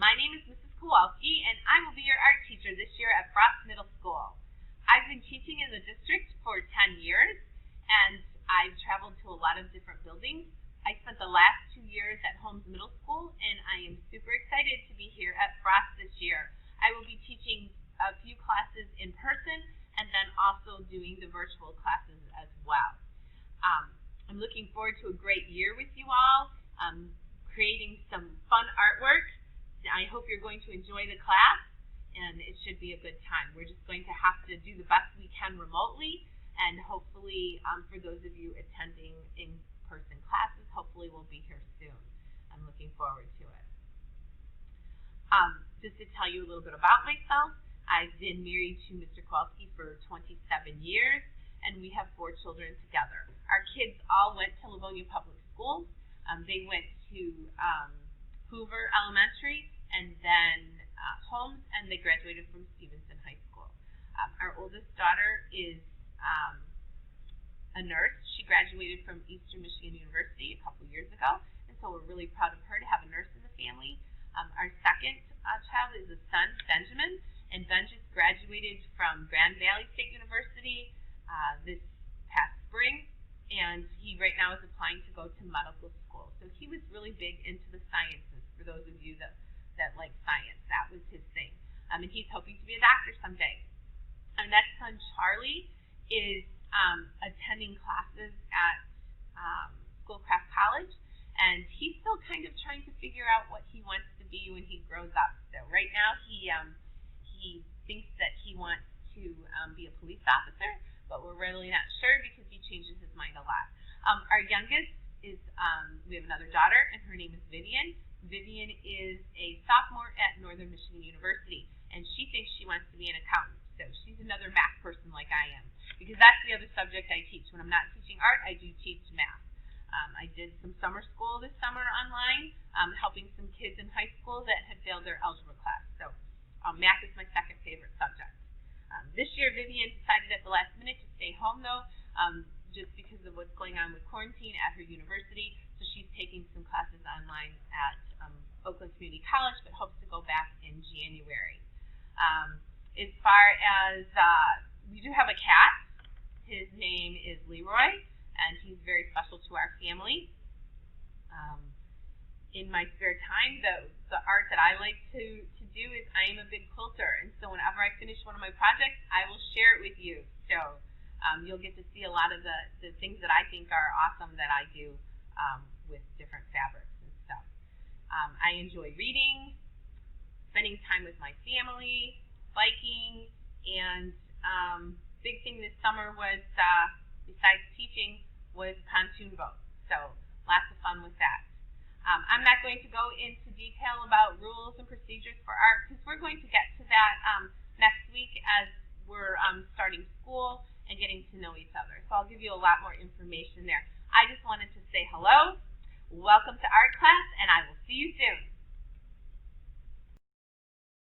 My name is Mrs. Kowalski, and I will be your art teacher this year at Frost Middle School. I've been teaching in the district for 10 years, and I've traveled to a lot of different buildings. I spent the last 2 years at Holmes Middle School, and I am super excited to be here at Frost this year. I will be teaching a few classes in person, and then also doing the virtual classes as well. I'm looking forward to a great year with you all, creating some fun artwork. I hope you're going to enjoy the class, and it should be a good time. We're just going to have to do the best we can remotely, and hopefully for those of you attending in-person classes, hopefully we'll be here soon. I'm looking forward to it. Just to tell you a little bit about myself, I've been married to Mr. Kowalski for 27 years, and we have 4 children together. Our kids all went to Livonia Public Schools. They went to Hoover Elementary and then Holmes, and they graduated from Stevenson High School. Our oldest daughter is a nurse. She graduated from Eastern Michigan University a couple years ago, and so we're really proud of her to have a nurse in the family. Our second child is a son, Benjamin, and Ben just graduated from Grand Valley State University this past spring, and he right now is applying to go to medical school. So he was really big into the sciences, for those of you that like science. That was his thing. And he's hoping to be a doctor someday. Our next son, Charlie, is attending classes at Schoolcraft College, and he's still kind of trying to figure out what he wants to be when he grows up. So right now he thinks that he wants to be a police officer, but we're really not sure because he changes his mind a lot. Our youngest is, we have another daughter, and her name is Vivian. Vivian is a sophomore at Northern Michigan University, and she thinks she wants to be an accountant. So she's another math person like I am, because that's the other subject I teach. When I'm not teaching art, I do teach math. I did some summer school this summer online, helping some kids in high school that had failed their algebra class. So math is my second favorite subject. This year, Vivian decided at the last minute to stay home, though, just because of what's going on with quarantine at her university. So she's taking some classes online at Oakland Community College, but hopes to go back in January. As far as, we do have a cat. His name is Leroy, and he's very special to our family. In my spare time, the art that I like to do is I am a big quilter, and so whenever I finish one of my projects, I will share it with you. So you'll get to see a lot of the things that I think are awesome that I do with different fabrics and stuff. I enjoy reading, spending time with my family, biking, and big thing this summer was, besides teaching, was pontoon boat. So lots of fun with that. I'm not going to go into detail about rules and procedures for art because we're going to get to that next week as we're starting school and getting to know each other. So I'll give you a lot more information there. I just wanted to say hello, welcome to art class, and I will see you soon.